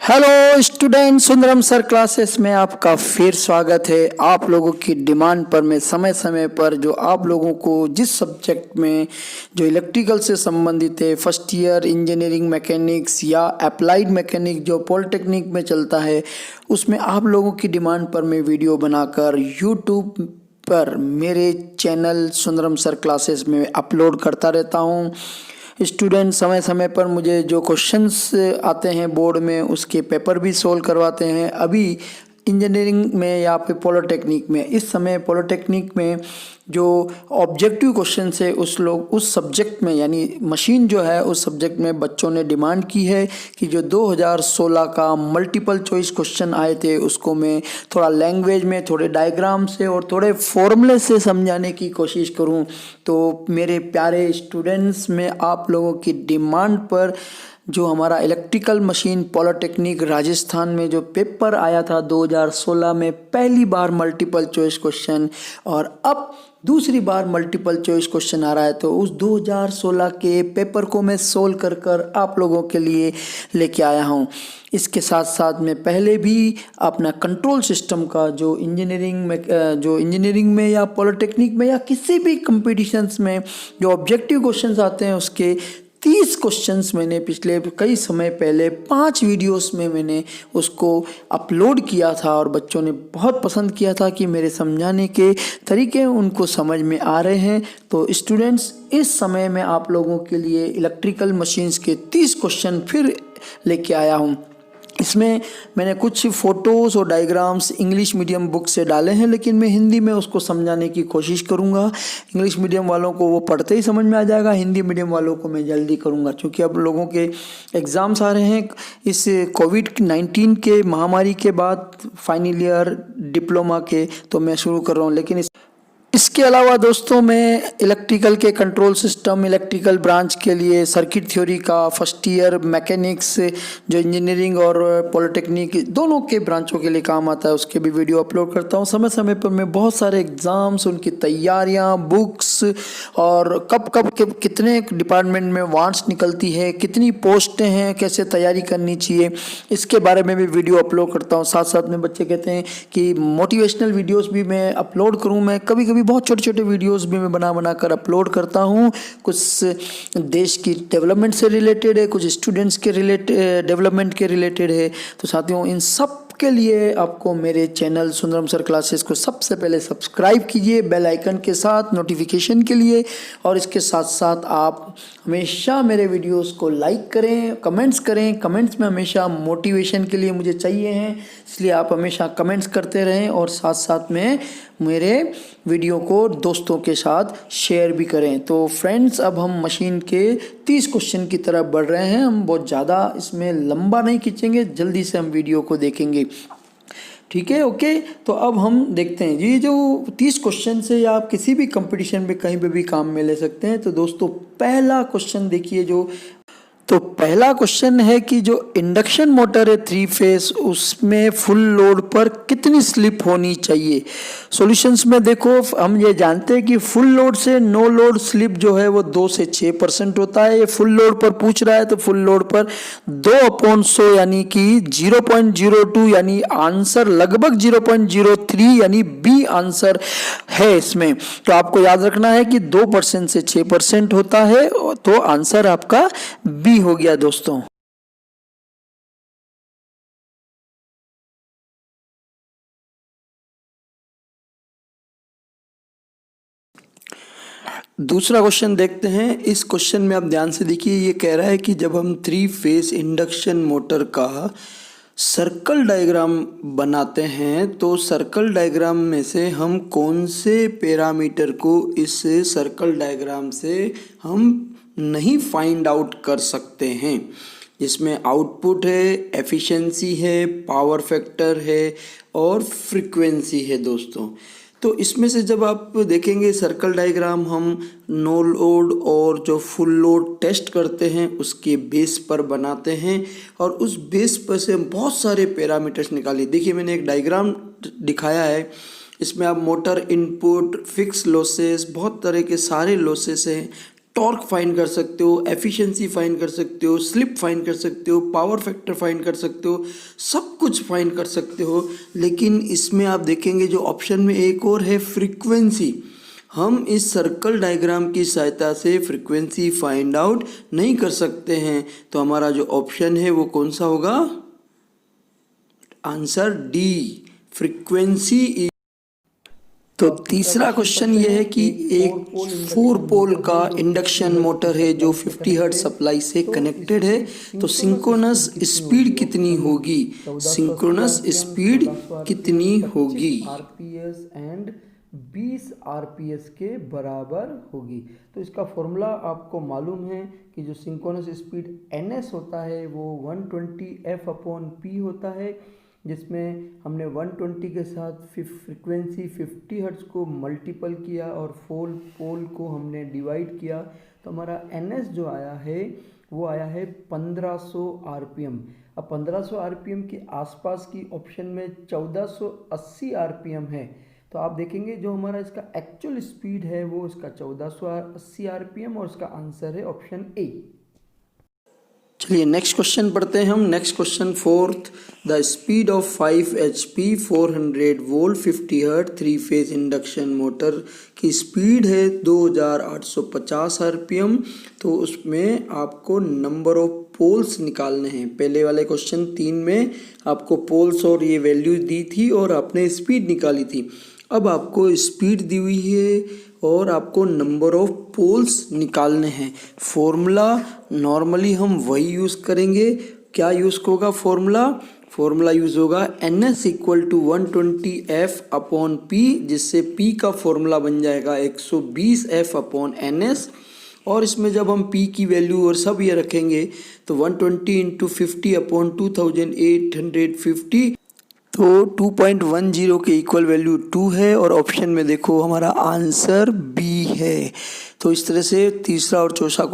Hello student, Sundaram sir classes में आपका फिर स्वागत है। आप लोगों की डिमांड पर मैं समय समय पर जो आप लोगों को जिस सब्जेक्ट में जो इलेक्ट्रिकल से संबंधित है, फर्स्ट ईयर इंजीनियरिंग मैकेनिक्स या अप्लाइड मैकेनिक जो पॉलिटेक्निक में चलता है, उसमें आप लोगों की डिमांड पर मैं वीडियो बनाकर यूट्यूब पर मेरे चैनल सुंदरम सर क्लासेस में अपलोड करता रहता हूँ। स्टूडेंट समय समय पर मुझे जो क्वेश्चंस आते हैं बोर्ड में, उसके पेपर भी सोल्व करवाते हैं। अभी इंजीनियरिंग में या फिर पॉलिटेक्निक में, इस समय पॉलिटेक्निक में जो ऑब्जेक्टिव क्वेश्चन है उस सब्जेक्ट में, यानी मशीन जो है उस सब्जेक्ट में बच्चों ने डिमांड की है कि जो 2016 का मल्टीपल चॉइस क्वेश्चन आए थे उसको मैं थोड़ा लैंग्वेज में, थोड़े डायग्राम से और थोड़े फॉर्मूले से समझाने की कोशिश करूं। तो मेरे प्यारे स्टूडेंट्स, में आप लोगों की डिमांड पर जो हमारा इलेक्ट्रिकल मशीन पॉलिटेक्निक राजस्थान में जो पेपर आया था 2016 में, पहली बार मल्टीपल चॉइस क्वेश्चन और अब दूसरी बार मल्टीपल चॉइस क्वेश्चन आ रहा है, तो उस 2016 के पेपर को मैं सोल्व कर कर आप लोगों के लिए लेके आया हूँ। इसके साथ साथ मैं पहले भी अपना कंट्रोल सिस्टम का जो इंजीनियरिंग में या पॉलिटेक्निक में या किसी भी कंपटीशंस में जो ऑब्जेक्टिव क्वेश्चंस आते हैं उसके 30 क्वेश्चंस मैंने पिछले कई समय पहले 5 वीडियोस में मैंने उसको अपलोड किया था और बच्चों ने बहुत पसंद किया था कि मेरे समझाने के तरीके उनको समझ में आ रहे हैं। तो स्टूडेंट्स, इस समय मैं आप लोगों के लिए इलेक्ट्रिकल मशीन्स के 30 क्वेश्चन फिर लेके आया हूँ। इसमें मैंने कुछ फ़ोटोज़ और डायग्राम्स इंग्लिश मीडियम बुक से डाले हैं, लेकिन मैं हिंदी में उसको समझाने की कोशिश करूंगा। इंग्लिश मीडियम वालों को वो पढ़ते ही समझ में आ जाएगा, हिंदी मीडियम वालों को मैं जल्दी करूंगा, क्योंकि अब लोगों के एग्ज़ाम्स आ रहे हैं इस कोविड-19 के महामारी के बाद, फाइनल ईयर डिप्लोमा के, तो मैं शुरू कर रहा हूँ। लेकिन इसके अलावा दोस्तों, मैं इलेक्ट्रिकल के कंट्रोल सिस्टम, इलेक्ट्रिकल ब्रांच के लिए सर्किट थ्योरी का, फर्स्ट ईयर मैकेनिक्स जो इंजीनियरिंग और पॉलिटेक्निक दोनों के ब्रांचों के लिए काम आता है, उसके भी वीडियो अपलोड करता हूँ। समय समय पर मैं बहुत सारे एग्ज़ाम्स, उनकी तैयारियाँ, बुक्स और कब कब के कितने डिपार्टमेंट में वांट्स निकलती है, कितनी पोस्टें हैं, कैसे तैयारी करनी चाहिए, इसके बारे में भी वीडियो अपलोड करता हूँ। साथ साथ में बच्चे कहते हैं कि मोटिवेशनल वीडियोज़ भी मैं अपलोड करूँ। मैं कभी कभी बहुत छोटे छोटे वीडियोस भी मैं बना कर अपलोड करता हूँ। कुछ देश की डेवलपमेंट से रिलेटेड है, कुछ स्टूडेंट्स के डेवलपमेंट के रिलेटेड है। तो साथियों, इन सब के लिए आपको मेरे चैनल सुंदरम सर क्लासेस को सबसे पहले सब्सक्राइब कीजिए बेल आइकन के साथ नोटिफिकेशन के लिए, और इसके साथ साथ आप हमेशा मेरे वीडियोस को लाइक करें, कमेंट्स करें। कमेंट्स में हमेशा मोटिवेशन के लिए मुझे चाहिए हैं, इसलिए आप हमेशा कमेंट्स करते रहें और साथ साथ में मेरे वीडियो को दोस्तों के साथ शेयर भी करें। तो फ्रेंड्स, अब हम मशीन के 30 क्वेश्चन की तरफ बढ़ रहे हैं। हम बहुत ज़्यादा इसमें लंबा नहीं खींचेंगे, जल्दी से हम वीडियो को देखेंगे, ठीक है? ओके, तो अब हम देखते हैं ये जो 30 क्वेश्चन से, या आप किसी भी कंपटीशन में कहीं पे भी काम में ले सकते हैं। तो दोस्तों, पहला क्वेश्चन देखिए। तो पहला क्वेश्चन है कि जो इंडक्शन मोटर है 3 फेस, उसमें फुल लोड पर कितनी स्लिप होनी चाहिए। सॉल्यूशंस में देखो, हम ये जानते हैं कि फुल लोड से नो लोड स्लिप जो है वो 2 से 6% होता है। ये फुल लोड पर पूछ रहा है, तो फुल लोड पर 2/100 यानी कि 0.02, यानी आंसर लगभग 0.03, यानी बी आंसर है इसमें। तो आपको याद रखना है कि 2% से 6% होता है, तो आंसर आपका बी हो गया दोस्तों। दूसरा क्वेश्चन देखते हैं। इस क्वेश्चन में आप ध्यान से देखिए, ये कह रहा है कि जब हम 3 फेस इंडक्शन मोटर का सर्कल डायग्राम बनाते हैं, तो सर्कल डायग्राम में से हम कौन से पैरामीटर को इस सर्कल डायग्राम से हम नहीं फाइंड आउट कर सकते हैं। जिसमें आउटपुट है, एफिशिएंसी है, पावर फैक्टर है और फ्रीक्वेंसी है दोस्तों। तो इसमें से जब आप देखेंगे सर्कल डायग्राम, हम नो लोड और जो फुल लोड टेस्ट करते हैं उसके बेस पर बनाते हैं, और उस बेस पर से हम बहुत सारे पैरामीटर्स निकालिए। देखिए, मैंने एक डायग्राम दिखाया है, इसमें आप मोटर इनपुट, फिक्स लॉसेस, बहुत तरह के सारे लॉसेस हैं, टॉर्क फाइंड कर सकते हो, एफिशिएंसी फाइंड कर सकते हो, स्लिप फाइंड कर सकते हो, पावर फैक्टर फाइंड कर सकते हो, सब कुछ फाइंड कर सकते हो। लेकिन इसमें आप देखेंगे जो ऑप्शन में एक और है फ्रीक्वेंसी, हम इस सर्कल डायग्राम की सहायता से फ्रीक्वेंसी फाइंड आउट नहीं कर सकते हैं। तो हमारा जो ऑप्शन है वो कौन सा होगा? Answer D, frequency. तो तीसरा क्वेश्चन ये है कि एक 4 पोल का इंडक्शन मोटर है जो 50 हर्ट्ज सप्लाई से कनेक्टेड है, तो सिंक्रोनस स्पीड कितनी होगी? सिंक्रोनस स्पीड कितनी होगी? आरपीएस एंड 20 आरपीएस के बराबर होगी। तो इसका फॉर्मूला आपको मालूम है कि जो सिंक्रोनस स्पीड एनएस होता है वो 120F/P होता है, जिसमें हमने 120 के साथ फ्रीक्वेंसी 50 हर्ट्ज को मल्टीपल किया और 4 पोल को हमने डिवाइड किया, तो हमारा एनएस जो आया है वो आया है 1500 आरपीएम। अब 1500 आरपीएम के आसपास की ऑप्शन में 1480 आरपीएम है, तो आप देखेंगे जो हमारा इसका एक्चुअल स्पीड है वो इसका 1480 आरपीएम और इसका आंसर है ऑप्शन ए। चलिए नेक्स्ट क्वेश्चन पढ़ते हैं हम। Next question fourth, the speed of 5 HP 400 volt 50 hertz 3 phase induction motor की स्पीड है 2850 आरपीएम। तो उसमें आपको नंबर ऑफ पोल्स निकालने हैं। पहले वाले क्वेश्चन 3 में आपको पोल्स और ये वैल्यू दी थी और आपने स्पीड निकाली थी। अब आपको स्पीड दी हुई है और आपको नंबर ऑफ पोल्स निकालने हैं। फॉर्मूला नॉर्मली हम वही यूज़ करेंगे। क्या यूज़ होगा फॉर्मूला यूज़ होगा NS = 120F/P, जिससे P का फॉर्मूला बन जाएगा 120F/NS। और इसमें जब हम P की वैल्यू और सब ये रखेंगे तो 120 × 50/2850, तो 2.10 के इक्वल वैल्यू 2 है और ऑप्शन में देखो हमारा आंसर बी है। तो इस तरह से तीसरा और चौथा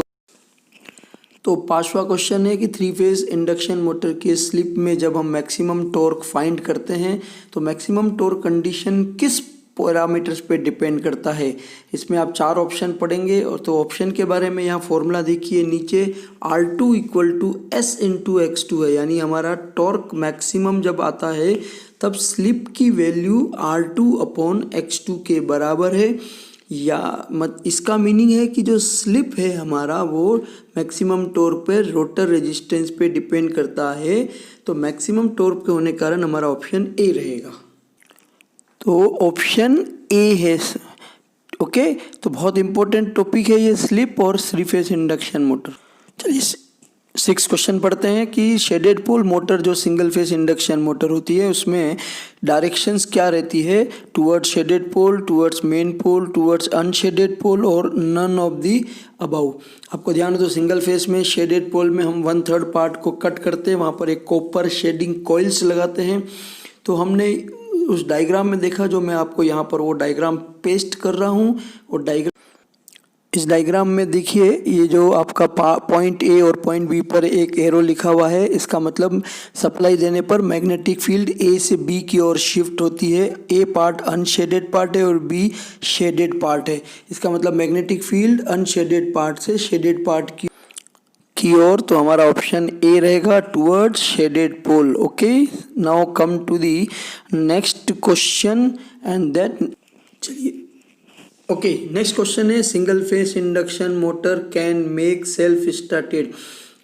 तो पांचवा क्वेश्चन है कि 3 फेज इंडक्शन मोटर के स्लिप में जब हम मैक्सिमम टॉर्क फाइंड करते हैं तो मैक्सिमम टॉर्क कंडीशन किस पैरामीटर्स पे डिपेंड करता है। इसमें आप 4 ऑप्शन पढ़ेंगे और तो ऑप्शन के बारे में यहाँ फॉर्मूला देखिए नीचे, R2 = S × X2 है, यानी हमारा टॉर्क मैक्सिमम जब आता है तब स्लिप की वैल्यू R2/X2 के बराबर है। या इसका मीनिंग है कि जो स्लिप है हमारा वो मैक्सिमम टॉर्क पे रोटर रेजिस्टेंस पे डिपेंड करता है। तो मैक्सिमम टॉर्क के होने के कारण हमारा ऑप्शन ए रहेगा। तो ऑप्शन ए है। ओके, तो बहुत इंपॉर्टेंट टॉपिक है ये स्लिप और 3 फेज इंडक्शन मोटर। चलिए 6 क्वेश्चन पढ़ते हैं कि शेडेड पोल मोटर जो सिंगल फेज इंडक्शन मोटर होती है उसमें डायरेक्शंस क्या रहती है? Towards shaded pole, towards main pole, towards unshaded pole और नन ऑफ दी अबाउ। आपको ध्यान हो तो सिंगल फेज में शेडेड पोल में हम 1/3 पार्ट को कट करते हैं, वहाँ पर एक कॉपर शेडिंग कॉइल्स लगाते हैं। तो हमने उस डायग्राम में देखा, जो मैं आपको यहाँ पर वो डायग्राम पेस्ट कर रहा हूँ। और इस डायग्राम में देखिए ये जो आपका पॉइंट ए और पॉइंट बी पर एक एरो लिखा हुआ है, इसका मतलब सप्लाई देने पर मैग्नेटिक फील्ड ए से बी की ओर शिफ्ट होती है। ए पार्ट अनशेडेड पार्ट है और बी शेडेड पार्ट है। इसका मतलब मैग्नेटिक फील्ड अनशेडेड पार्ट से शेडेड पार्ट की ओर। तो हमारा ऑप्शन ए रहेगा, towards shaded pole. Okay, now come to the next question and that. चलिए ओके, नेक्स्ट क्वेश्चन है single phase induction motor can make self started,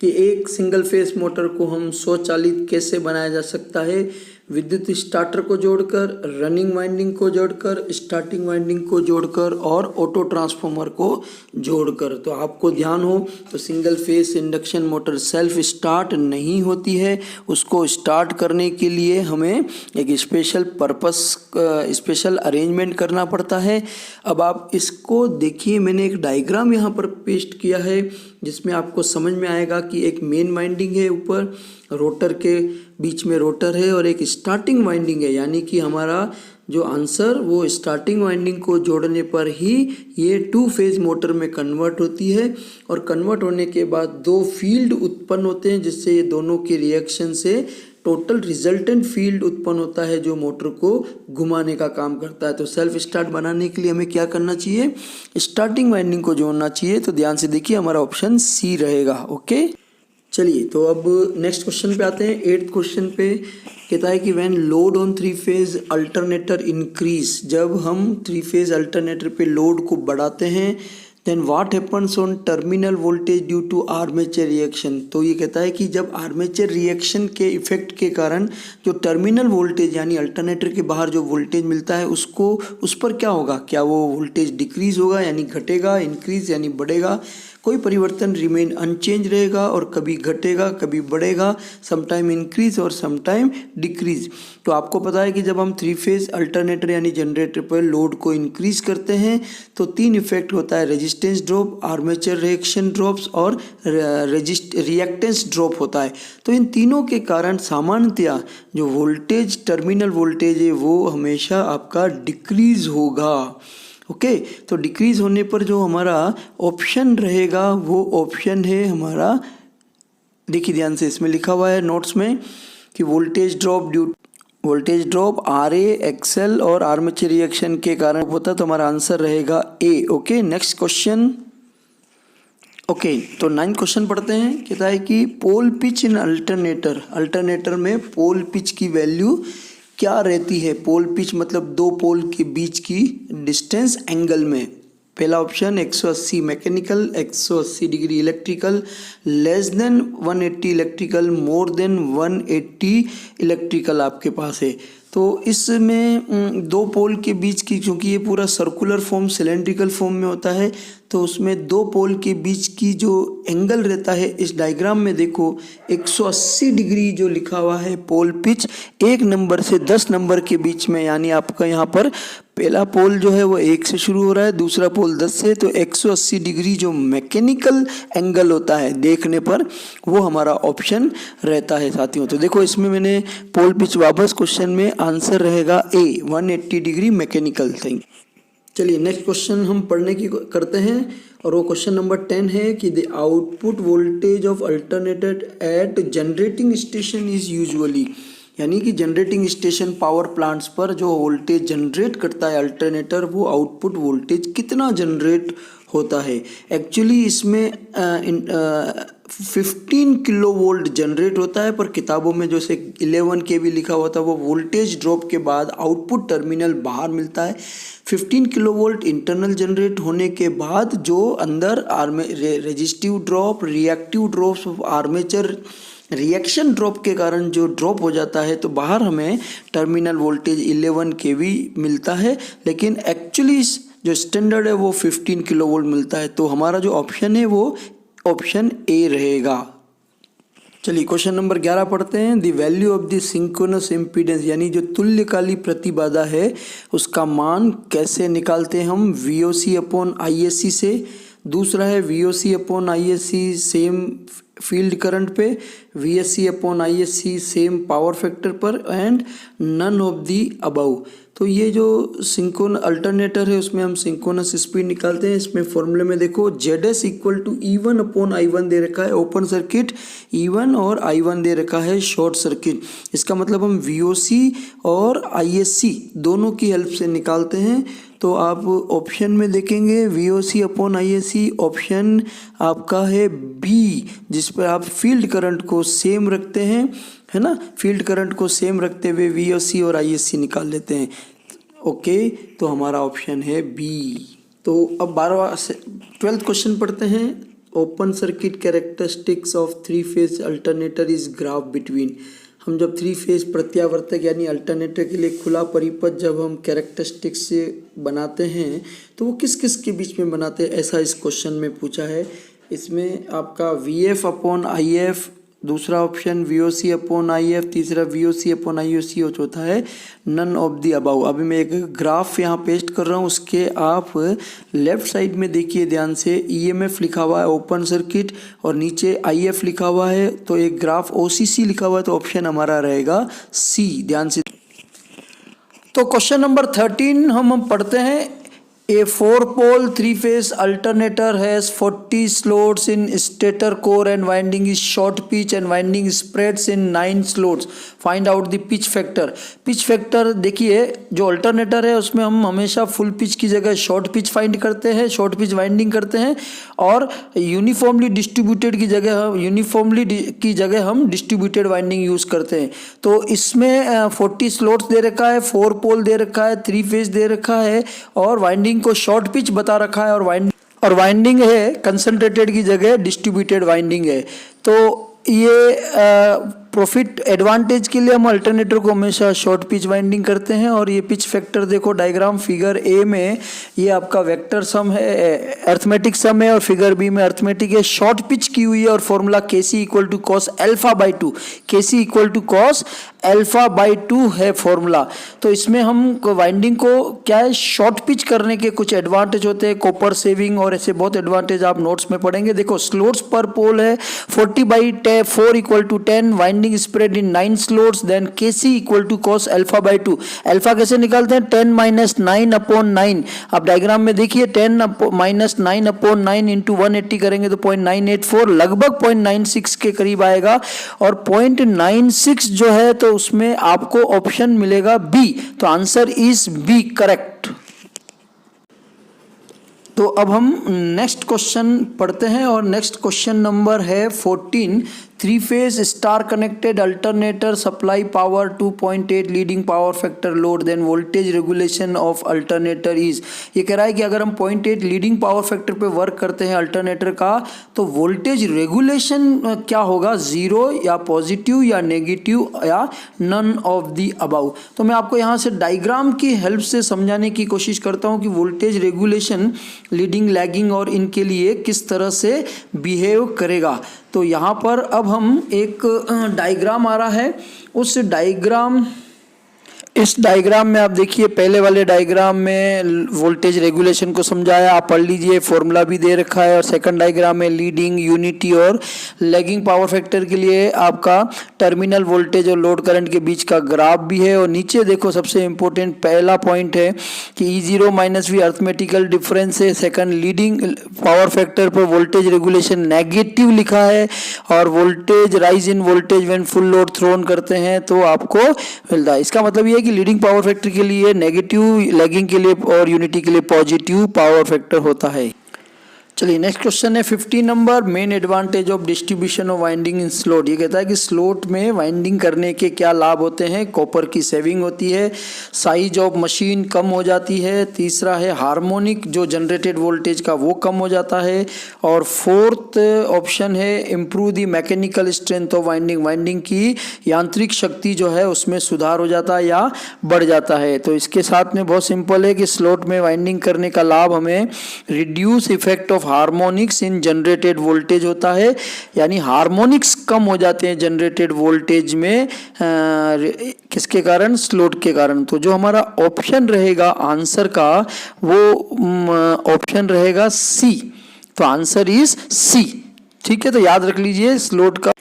कि एक सिंगल फेस मोटर को हम स्वचालित कैसे बनाया जा सकता है? विद्युत स्टार्टर को जोड़कर, रनिंग वाइंडिंग को जोड़कर, स्टार्टिंग वाइंडिंग को जोड़कर और ऑटो ट्रांसफार्मर को जोड़कर। तो आपको ध्यान हो तो single phase induction motor self start नहीं होती है। उसको स्टार्ट करने के लिए हमें एक स्पेशल अरेंजमेंट करना पड़ता है। अब आप इसको देखिए, मैंने एक डायग्राम यहाँ पर पेस्ट किया है जिसमें आपको समझ में आएगा कि एक मेन वाइंडिंग है ऊपर रोटर के बीच में रोटर है और एक स्टार्टिंग वाइंडिंग है, यानी कि हमारा जो आंसर वो स्टार्टिंग वाइंडिंग को जोड़ने पर ही ये 2 फेज मोटर में कन्वर्ट होती है और कन्वर्ट होने के बाद 2 फील्ड उत्पन्न होते हैं, जिससे ये दोनों के रिएक्शन से टोटल रिजल्टेंट फील्ड उत्पन्न होता है जो मोटर को घुमाने का काम करता है। तो सेल्फ स्टार्ट बनाने के लिए हमें क्या करना चाहिए, स्टार्टिंग वाइंडिंग को जोड़ना चाहिए। तो ध्यान से देखिए, हमारा ऑप्शन सी रहेगा। ओके, चलिए तो अब नेक्स्ट क्वेश्चन पे आते हैं। 8th क्वेश्चन पे कहता है कि when load on 3 phase alternator increase, जब हम 3 फेज अल्टरनेटर पे लोड को बढ़ाते हैं, then what happens on terminal voltage due to armature reaction. तो ये कहता है कि जब आर्मेचर रिएक्शन के इफेक्ट के कारण जो टर्मिनल वोल्टेज यानी अल्टरनेटर के बाहर जो वोल्टेज मिलता है उसको, उस पर क्या होगा, क्या वो वोल्टेज डिक्रीज होगा यानी घटेगा, इंक्रीज यानी बढ़ेगा, कोई परिवर्तन रिमेन अनचेंज रहेगा और कभी घटेगा कभी बढ़ेगा, समटाइम इंक्रीज और समटाइम डिक्रीज। तो आपको पता है कि जब हम 3 फेज अल्टरनेटर यानी जनरेटर पर लोड को इंक्रीज करते हैं तो 3 इफेक्ट होता है, resistance drop, armature reaction drops और रिएक्टेंस ड्रॉप होता है। तो इन तीनों के कारण सामान्यतया जो वोल्टेज टर्मिनल वोल्टेज है वो हमेशा आपका डिक्रीज होगा। ओके, तो डिक्रीज होने पर जो हमारा ऑप्शन रहेगा वो ऑप्शन है हमारा, देखिए ध्यान से, इसमें लिखा हुआ है नोट्स में कि voltage drop R A XL और आर्मेचर रिएक्शन के कारण होता है। तो हमारा आंसर रहेगा A. Okay, next question. Okay, तो 9th क्वेश्चन पढ़ते हैं। कहता है कि पोल पिच इन अल्टरनेटर में पोल पिच की वैल्यू क्या रहती है। पोल पिच मतलब 2 पोल के बीच की डिस्टेंस एंगल में। पहला option 180 mechanical, 180 degree electrical, less than 180 electrical, more than 180 electrical आपके पास है। तो इसमें 2 पोल के बीच की, क्योंकि ये पूरा सर्कुलर फॉर्म सिलेंड्रिकल फॉर्म में होता है, तो उसमें 2 पोल के बीच की जो एंगल रहता है, इस डायग्राम में देखो 180 डिग्री जो लिखा हुआ है पोल पिच 1 नंबर से 10 नंबर के बीच में, यानी आपका यहाँ पर पहला पोल जो है वो 1 से शुरू हो रहा है, दूसरा पोल 10 से, तो 180 डिग्री जो मैकेनिकल एंगल होता है देखने पर वो हमारा ऑप्शन रहता है साथियों। तो देखो इसमें मैंने पोल पिच वापस क्वेश्चन में आंसर रहेगा ए 180 डिग्री मैकेनिकल थिंग। चलिए नेक्स्ट क्वेश्चन हम पढ़ने की करते हैं और वो क्वेश्चन नंबर 10 है कि the output voltage of alternator at generating station is usually, यानी कि जनरेटिंग स्टेशन पावर प्लांट्स पर जो वोल्टेज जनरेट करता है अल्टरनेटर, वो आउटपुट वोल्टेज कितना जनरेट होता है। एक्चुअली इसमें 15 किलो वोल्ट जनरेट होता है, पर किताबों में जैसे 11 kV लिखा हुआ था वो वोल्टेज ड्रॉप के बाद आउटपुट टर्मिनल बाहर मिलता है। 15 किलो वोल्ट इंटरनल जनरेट होने के बाद जो अंदर resistive drop, reactive drops, armature reaction drop के कारण जो ड्रॉप हो जाता है, तो बाहर हमें टर्मिनल वोल्टेज 11 kV मिलता है, लेकिन एक्चुअली जो स्टैंडर्ड है वो 15 किलो वोल्ट मिलता है। तो हमारा जो ऑप्शन है वो ऑप्शन ए रहेगा। चलिए क्वेश्चन नंबर 11 पढ़ते हैं। The value of the synchronous impedance, यानी जो तुल्यकाली प्रतिबाधा है उसका मान कैसे निकालते हैं हम, VOC अपॉन ISC से। दूसरा है VOC upon ISC same field current पे, VSC upon ISC same power factor पर, and none of the above. तो ये जो सिंक्रोन अल्टरनेटर है उसमें हम सिंक्रोनस स्पीड निकालते हैं। इसमें फॉर्मूले में देखो ZS equal to E1 upon I1 दे रखा है ओपन सर्किट E1 और I1 दे रखा है शॉर्ट सर्किट। इसका मतलब हम VOC और ISC दोनों की हेल्प से निकालते हैं। तो आप ऑप्शन में देखेंगे VOC अपॉन ISC, ऑप्शन आपका है बी, जिस पर आप फील्ड करंट को सेम रखते हैं, है ना, फील्ड करंट को सेम रखते हुए VOC और ISC निकाल लेते हैं। ओके, तो हमारा ऑप्शन है बी। तो अब 12th क्वेश्चन पढ़ते हैं। Open circuit characteristics of 3 phase alternator is graph between. हम जब 3 फेज प्रत्यावर्तक यानी अल्टरनेटर के लिए खुला परिपथ जब हम कैरेक्टरिस्टिक्स से बनाते हैं तो वो किस किस के बीच में बनाते हैं, ऐसा इस क्वेश्चन में पूछा है। इसमें आपका VF अपॉन IF दूसरा ऑप्शन VOC अपॉन IF, तीसरा VOC अपॉन IOC और चौथा है नन ऑफ द अबाउ। अभी मैं एक ग्राफ यहाँ पेस्ट कर रहा हूँ, उसके आप लेफ्ट साइड में देखिए ध्यान से, EMF लिखा हुआ है ओपन सर्किट और नीचे IF लिखा हुआ है, तो एक ग्राफ OCC लिखा हुआ है, तो ऑप्शन हमारा रहेगा C। ध्यान से तो क्वेश्चन नंबर 13 हम पढ़ते हैं। A 4-pole 3-phase alternator has 40 slots in stator core and winding is short pitch and winding spreads in 9 slots. Find out the pitch factor. pitch factor देखिए, जो अल्टरनेटर है उसमें हम हमेशा फुल पिच की जगह शॉर्ट पिच फाइंड करते हैं, शॉर्ट पिच वाइंडिंग करते हैं, और यूनिफॉर्मली डिस्ट्रीब्यूटेड की जगह हम डिस्ट्रीब्यूटेड वाइंडिंग यूज करते हैं। तो इसमें 40 स्लॉट्स दे रखा है, 4 पोल दे रखा है, 3 फेज दे रखा है और वाइंडिंग को शॉर्ट पिच बता रखा है, और वाइंडिंग है कंसंट्रेटेड की जगह डिस्ट्रीब्यूटेड वाइंडिंग है। तो ये प्रॉफिट एडवांटेज के लिए हम अल्टरनेटर को हमेशा शॉर्ट पिच वाइंडिंग करते हैं। और ये पिच फैक्टर देखो डायग्राम फिगर ए में, ये आपका वेक्टर सम है, अर्थमेटिक सम है, और फिगर बी में अर्थमेटिक है, शॉर्ट पिच की हुई है और formula KC equal to cos alpha by 2, KC equal to cos alpha by 2 है फॉर्मूला। तो इसमें हम वाइंडिंग को क्या है, शॉर्ट पिच करने के कुछ एडवांटेज होते हैं, कॉपर सेविंग और ऐसे बहुत एडवांटेज आप नोट्स में पढ़ेंगे। देखो स्लोट्स पर पोल है 40/4 equal to 10, winding spread in 9 slots, then KC equal to cos alpha by 2। Alpha कैसे निकालते हैं, 10 माइनस 9 अपॉन 9। आप डायग्राम में देखिए 10 माइनस 9 अपॉन 9 इंटू 180 करेंगे तो 0.984, लगभग 0.96 के करीब आएगा। और 0.96 जो है तो उसमें आपको ऑप्शन मिलेगा B, तो आंसर इज B करेक्ट। तो अब हम नेक्स्ट क्वेश्चन पढ़ते हैं और नेक्स्ट क्वेश्चन नंबर है 14। 3 phase star connected alternator supply power 2.8 leading power factor load, then voltage regulation of alternator is. ये कह रहा है कि अगर हम 0.8 लीडिंग पावर फैक्टर पे वर्क करते हैं अल्टरनेटर का, तो वोल्टेज रेगुलेशन क्या होगा, 0 या पॉजिटिव या नेगेटिव या नन ऑफ द अबाउ। तो मैं आपको यहाँ से डायग्राम की हेल्प से समझाने की कोशिश करता हूँ कि वोल्टेज रेगुलेशन लीडिंग लैगिंग और इनके लिए किस तरह से बिहेव करेगा। तो यहाँ पर अब हम एक डायग्राम आ रहा है, इस डायग्राम में आप देखिए, पहले वाले डायग्राम में वोल्टेज रेगुलेशन को समझाया, आप पढ़ लीजिए, फॉर्मूला भी दे रखा है। और सेकंड डायग्राम में लीडिंग, यूनिटी और लैगिंग पावर फैक्टर के लिए आपका टर्मिनल वोल्टेज और लोड करंट के बीच का ग्राफ भी है। और नीचे देखो सबसे इंपॉर्टेंट पहला पॉइंट है कि E0 minus V arithmetical difference है। सेकंड, लीडिंग पावर फैक्टर पर वोल्टेज रेगुलेशन नेगेटिव लिखा है, और voltage rise in voltage when full load thrown करते हैं तो आपको मिलता है। इसका मतलब ये कि लीडिंग पावर फैक्टर के लिए नेगेटिव, लैगिंग के लिए और यूनिटी के लिए पॉजिटिव पावर फैक्टर होता है। चलिए नेक्स्ट क्वेश्चन है 15 number. Main advantage of distribution of winding in slot. ये कहता है कि स्लोट में वाइंडिंग करने के क्या लाभ होते हैं। कॉपर की सेविंग होती है, साइज ऑफ मशीन कम हो जाती है, तीसरा है हार्मोनिक जो जनरेटेड वोल्टेज का वो कम हो जाता है, और फोर्थ ऑप्शन है improve the mechanical strength of winding. Winding की यांत्रिक शक्ति जो है उसमें सुधार हो जाता है या बढ़ जाता है। तो इसके साथ में बहुत सिंपल है कि स्लोट में वाइंडिंग करने का लाभ हमें reduce effect of harmonics in generated voltage होता है, यानी हार्मोनिक्स कम हो जाते हैं जनरेटेड वोल्टेज में, किसके कारण, स्लोट के कारण। तो जो हमारा ऑप्शन रहेगा आंसर का वो ऑप्शन रहेगा C, तो आंसर इज C। ठीक है, तो याद रख लीजिए स्लोट का।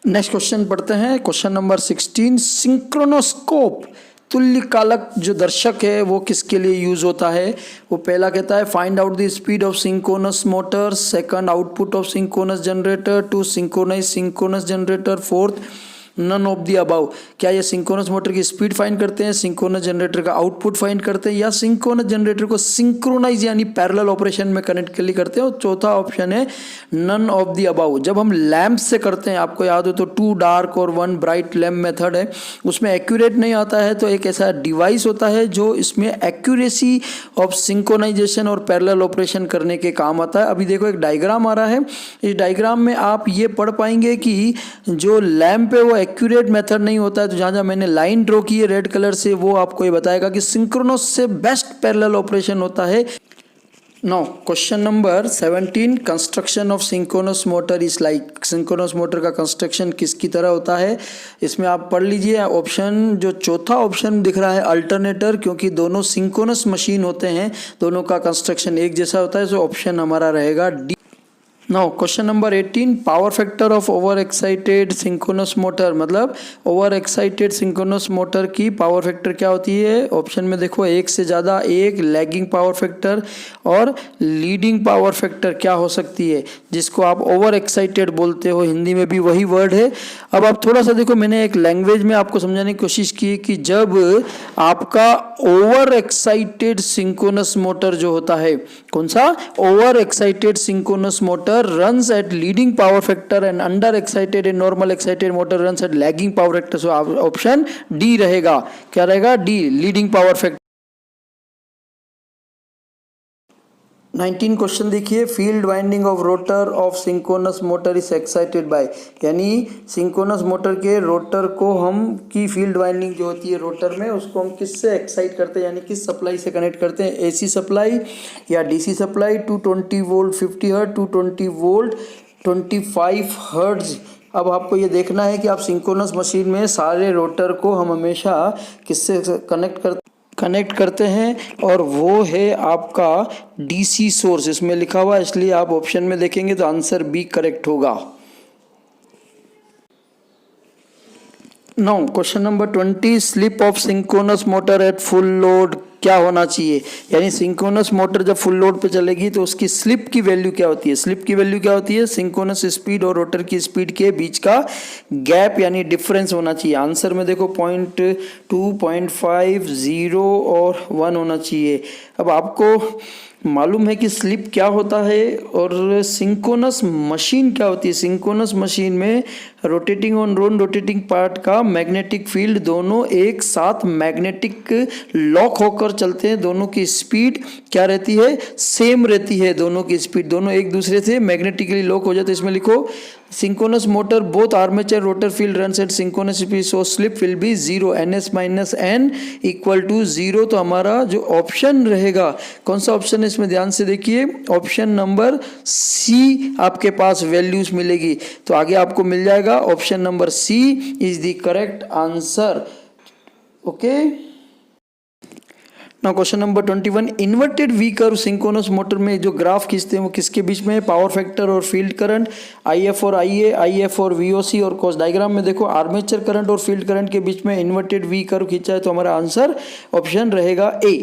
नेक्स्ट क्वेश्चन पढ़ते हैं, क्वेश्चन नंबर 16। सिंक्रोनोस्कोप तुल्यकालक जो दर्शक है वो किसके लिए यूज होता है। वो पहला कहता है find out the speed of synchronous motor, second output of synchronous generator, to synchronise synchronous generator, fourth none of the above. क्या ये सिंक्रोनस मोटर की स्पीड फाइंड करते हैं, सिंक्रोनस जनरेटर का आउटपुट फाइंड करते हैं, या सिंक्रोनस जनरेटर को सिंक्रोनाइज यानी पैरेलल ऑपरेशन में कनेक्ट के लिए करते हैं। और चौथा ऑप्शन है नन ऑफ द अबाउ। जब हम लैंप से करते हैं, आपको याद हो तो 2 डार्क और 1 ब्राइट लैंप मेथड है, उसमें एक्यूरेट नहीं आता है, तो एक ऐसा डिवाइस होता है जो इसमें एक्यूरेसी ऑफ सिंक्रोनाइजेशन और पैरेलल ऑपरेशन करने के काम आता है। अभी देखो एक डायग्राम आ रहा है, इस डायग्राम में आप ये पढ़ पाएंगे कि जो लैंप है वो एक्यूरेट मेथड नहीं होता है। तो जहाँ जहाँ मैंने लाइन ड्रॉ की है रेड कलर से, वो आपको ये बताएगा कि सिंक्रोनस से बेस्ट पैरेलल ऑपरेशन होता है Now, question number 17, construction of synchronous motor is like. Synchronous motor का कंस्ट्रक्शन किसकी तरह होता है, इसमें आप पढ़ लीजिए। ऑप्शन जो चौथा ऑप्शन दिख रहा है अल्टरनेटर, क्योंकि दोनों सिंक्रोनस मशीन होते हैं, दोनों का कंस्ट्रक्शन एक जैसा होता है, तो ऑप्शन हमारा रहेगा D. Now question number 18, power factor of over excited synchronous motor, मतलब ओवर एक्साइटेड सिंक्रोनस मोटर की पावर फैक्टर क्या होती है। ऑप्शन में देखो, एक से ज़्यादा, एक लैगिंग पावर फैक्टर और लीडिंग पावर फैक्टर क्या हो सकती है, जिसको आप ओवर एक्साइटेड बोलते हो, हिंदी में भी वही वर्ड है। अब आप थोड़ा सा देखो, मैंने एक लैंग्वेज में आपको समझाने की कोशिश की कि जब आपका ओवर एक्साइटेड सिंक्रोनस मोटर जो होता है, कौन सा, over excited synchronous motor runs at leading power factor and under excited and normal excited motor runs at lagging power factor, so option D रहेगा। क्या रहेगा, D, leading power factor. 19 question देखिए, field winding of rotor of synchronous motor is excited by, यानी synchronous motor के rotor को हम की field winding जो होती है रोटर में, उसको हम किससे एक्साइट करते हैं, यानी किस सप्लाई से कनेक्ट करते हैं, एसी सप्लाई या DC supply, 220 volt 50 hertz, 220 volt 25 hertz. अब आपको ये देखना है कि आप सिंक्रोनस मशीन में सारे रोटर को हम हमेशा किससे कनेक्ट करते हैं, और वो है आपका डीसी सोर्स, इसमें लिखा हुआ है, इसलिए आप ऑप्शन में देखेंगे तो आंसर बी करेक्ट होगा। Now question number 20, slip of synchronous motor at full load क्या होना चाहिए, यानी सिंक्रोनस मोटर जब फुल लोड पे चलेगी तो उसकी स्लिप की वैल्यू क्या होती है। स्लिप की वैल्यू क्या होती है, सिंक्रोनस स्पीड और रोटर की स्पीड के बीच का गैप यानी डिफरेंस होना चाहिए। आंसर में देखो 0.2, 0.5, 0 और 1 होना चाहिए। अब आपको मालूम है कि स्लिप क्या होता है और सिंक्रोनस मशीन क्या होती है। सिंक्रोनस मशीन में रोटेटिंग और नॉन रोटेटिंग पार्ट का मैग्नेटिक फील्ड दोनों एक साथ मैग्नेटिक लॉक होकर चलते हैं, दोनों की स्पीड क्या रहती है, सेम रहती है, दोनों की स्पीड दोनों एक दूसरे से मैग्नेटिकली लॉक हो जाते हैं। इसमें लिखो, synchronous motor both armature rotor field runs at synchronous speed, so slip will be 0, ns minus n equal to 0। तो हमारा जो ऑप्शन रहेगा, कौन सा ऑप्शन है इसमें ध्यान से देखिए, ऑप्शन नंबर सी आपके पास वैल्यूज मिलेगी, तो आगे आपको मिल जाएगा option number C is the correct answer. Okay, now question number 21, inverted V curve synchronous motor में जो ग्राफ खींचते हैं वो किसके बीच में है, पावर फैक्टर और फील्ड करंट, आईएफ और आईए, आईएफ और वीओसी और कॉस। डायग्राम में देखो, आर्मेचर करंट और फील्ड करंट के बीच में इन्वर्टेड वी कर्व खींचा है, तो हमारा आंसर ऑप्शन रहेगा ए।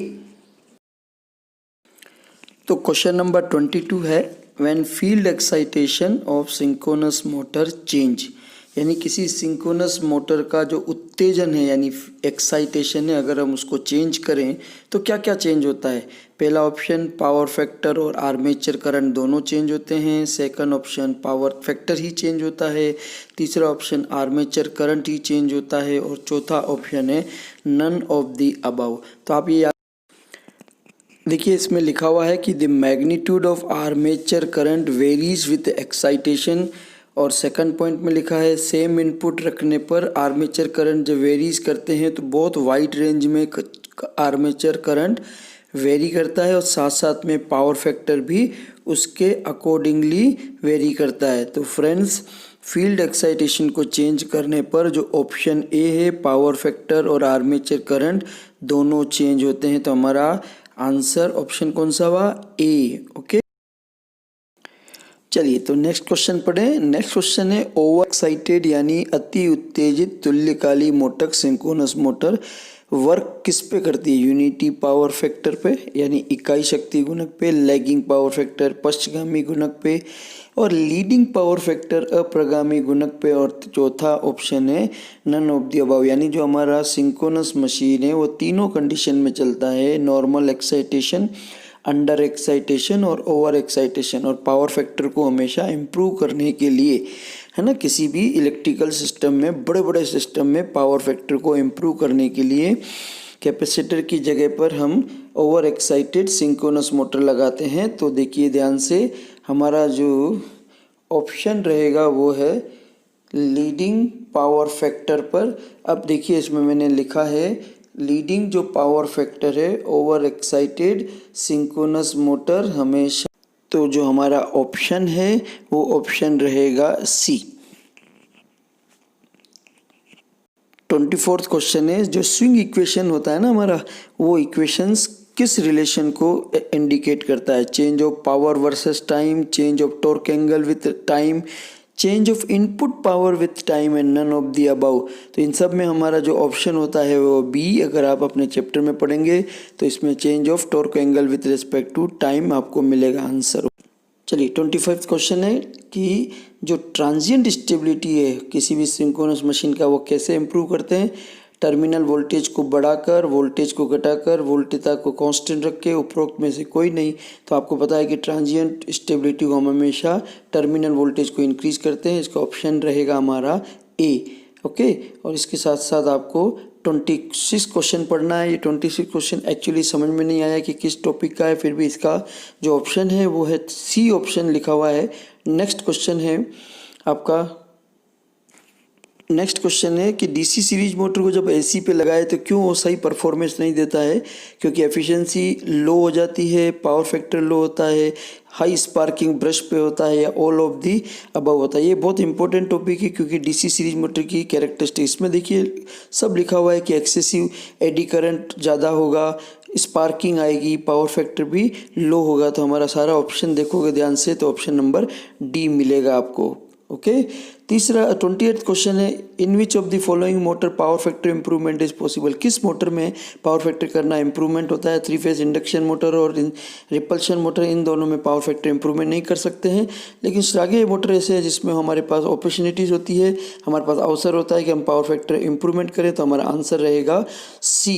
तो क्वेश्चन नंबर 22 है, when field excitation of synchronous motor change, यानी किसी सिंक्रोनस मोटर का जो उत्तेजन है यानी एक्साइटेशन है, अगर हम उसको चेंज करें तो क्या क्या चेंज होता है। पहला ऑप्शन, पावर फैक्टर और आर्मेचर करंट दोनों चेंज होते हैं। सेकंड ऑप्शन, पावर फैक्टर ही चेंज होता है। तीसरा ऑप्शन, आर्मेचर करंट ही चेंज होता है। और चौथा ऑप्शन है, नन ऑफ द अबव। तो आप ये देखिए, इसमें लिखा हुआ है कि the magnitude of armature current varies with excitation, और सेकंड पॉइंट में लिखा है सेम इनपुट रखने पर आर्मेचर करंट जब वेरीज करते हैं तो बहुत वाइड रेंज में आर्मेचर करंट वेरी करता है, और साथ साथ में पावर फैक्टर भी उसके अकॉर्डिंगली वेरी करता है। तो फ्रेंड्स, फील्ड एक्साइटेशन को चेंज करने पर जो ऑप्शन ए है, पावर फैक्टर और आर्मेचर करंट दोनों चेंज होते हैं, तो हमारा आंसर ऑप्शन कौन सा हुआ, ए। ओके, चलिए तो नेक्स्ट क्वेश्चन पढ़ें। नेक्स्ट क्वेश्चन है, ओवर एक्साइटेड यानी अति उत्तेजित तुल्यकाली मोटक सिंक्रोनस मोटर वर्क किस पे करती है, यूनिटी पावर फैक्टर पे यानी इकाई शक्ति गुणक पे, लैगिंग पावर फैक्टर पश्चगामी गुणक पे, और लीडिंग पावर फैक्टर अप्रगामी गुणक पे, और चौथा ऑप्शन है नन ऑफ द अबव, यानी जो हमारा सिंक्रोनस मशीन है वो तीनों कंडीशन में चलता है, नॉर्मल एक्साइटेशन, अंडर एक्साइटेशन और ओवर एक्साइटेशन। और पावर फैक्टर को हमेशा इम्प्रूव करने के लिए, है ना, किसी भी इलेक्ट्रिकल सिस्टम में, बड़े बड़े सिस्टम में पावर फैक्टर को इम्प्रूव करने के लिए कैपेसिटर की जगह पर हम ओवर एक्साइटेड सिंक्रोनस मोटर लगाते हैं। तो देखिए ध्यान से, हमारा जो ऑप्शन रहेगा वो है लीडिंग पावर फैक्टर पर। अब देखिए, इसमें मैंने लिखा है लीडिंग जो पावर फैक्टर है ओवर एक्साइटेड सिंक्रोनस मोटर हमेशा, तो जो हमारा ऑप्शन है वो ऑप्शन रहेगा सी। 24th क्वेश्चन है, जो स्विंग इक्वेशन होता है ना हमारा, वो इक्वेशंस किस रिलेशन को इंडिकेट करता है? Change of power versus time, change of torque angle with time, change of input power with time and none of the above. तो इन सब में हमारा जो ऑप्शन होता है वो बी। अगर आप अपने चैप्टर में पढ़ेंगे तो इसमें change of torque angle with respect to time आपको मिलेगा आंसर। चलिए 25th क्वेश्चन है कि जो ट्रांजिएंट स्टेबिलिटी है किसी भी सिंक्रोनस मशीन का वो कैसे इम्प्रूव करते हैं? टर्मिनल वोल्टेज को बढ़ाकर, वोल्टेज को घटाकर, वोल्टेज को कांस्टेंट रख के, उपरोक्त में से कोई नहीं। तो आपको पता है कि ट्रांजिएंट स्टेबिलिटी को हम हमेशा टर्मिनल वोल्टेज को इंक्रीज करते हैं। इसका ऑप्शन रहेगा हमारा ए। ओके, और इसके साथ साथ आपको 26 क्वेश्चन पढ़ना है। ये 26 क्वेश्चन एक्चुअली समझ में नहीं आया कि किस टॉपिक का है, फिर भी इसका जो ऑप्शन है वो है सी ऑप्शन लिखा हुआ है। नेक्स्ट क्वेश्चन है आपका, नेक्स्ट क्वेश्चन है कि डीसी सीरीज मोटर को जब एसी पे लगाए तो क्यों वो सही परफॉर्मेंस नहीं देता है? क्योंकि एफिशिएंसी लो हो जाती है, पावर फैक्टर लो होता है, हाई स्पार्किंग ब्रश पे होता है, या ऑल ऑफ दी अबव होता है। ये बहुत इंपॉर्टेंट टॉपिक है क्योंकि डीसी सीरीज मोटर की कैरेक्टरिस्टिक्स में देखिए सब लिखा हुआ है कि एक्सेसिव एडी करंट ज़्यादा होगा, स्पार्किंग आएगी, पावर फैक्टर भी लो होगा। तो हमारा सारा ऑप्शन देखोगे ध्यान से तो ऑप्शन नंबर डी मिलेगा आपको। ओके, तीसरा 28th क्वेश्चन है, in which of the following motor power factor improvement is possible? किस मोटर में पावर फैक्टर करना इंप्रूवमेंट होता है? 3 फेज इंडक्शन मोटर और रिपल्शन मोटर, इन दोनों में पावर फैक्टर इंप्रूवमेंट नहीं कर सकते हैं। लेकिन आगे मोटर ऐसे है जिसमें हमारे पास अपॉर्चुनिटीज़ होती है, हमारे पास अवसर होता है कि हम पावर फैक्टर इंप्रूवमेंट करें। तो हमारा आंसर रहेगा सी।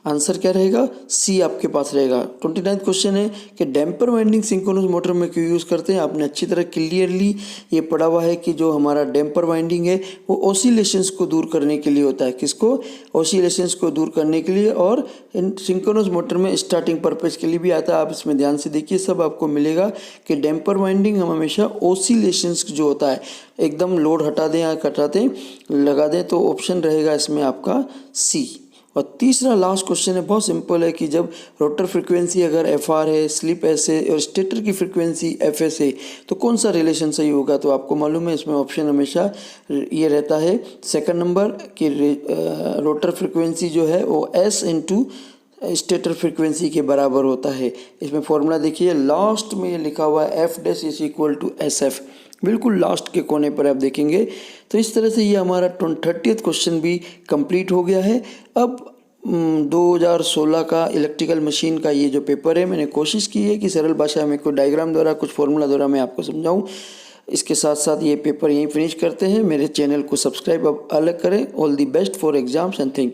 आंसर क्या रहेगा? सी आपके पास रहेगा। 29th क्वेश्चन है कि डैम्पर वाइंडिंग सिंक्रोनस मोटर में क्यों यूज़ करते हैं? आपने अच्छी तरह क्लियरली ये पढ़ा हुआ है कि जो हमारा डैम्पर वाइंडिंग है वो ऑसिलेशंस को दूर करने के लिए होता है। किसको? ऑसिलेशंस को दूर करने के लिए, और सिंक्रोनस मोटर में स्टार्टिंग पर्पस के लिए भी आता है। आप इसमें ध्यान से देखिए, सब आपको मिलेगा कि डैम्पर वाइंडिंग हम हमेशा ऑसिलेशंस जो होता है एकदम लोड हटा दें या कटा दें, लगा दें, तो ऑप्शन रहेगा इसमें आपका सी। और तीसरा लास्ट क्वेश्चन है, बहुत सिंपल है कि जब रोटर फ्रीक्वेंसी अगर एफ आर है, स्लिप एस है और स्टेटर की फ्रीक्वेंसी एफ एस है तो कौन सा रिलेशन सही होगा? तो आपको मालूम है इसमें ऑप्शन हमेशा ये रहता है सेकंड नंबर कि रोटर फ्रीक्वेंसी जो है वो एस इंटू स्टेटर फ्रीक्वेंसी के बराबर होता है। इसमें फॉर्मूला देखिए, लास्ट में ये लिखा हुआ है F dash is equal to S F, बिल्कुल लास्ट के कोने पर आप देखेंगे। तो इस तरह से ये हमारा 30th क्वेश्चन भी कंप्लीट हो गया है। अब 2016 का इलेक्ट्रिकल मशीन का ये जो पेपर है, मैंने कोशिश की है कि सरल भाषा में कोई डायग्राम द्वारा, कुछ फॉर्मूला द्वारा मैं आपको समझाऊं। इसके साथ साथ ये पेपर यहीं फिनिश करते हैं। मेरे चैनल को सब्सक्राइब अब अलग करें। All the best for exams and thank you.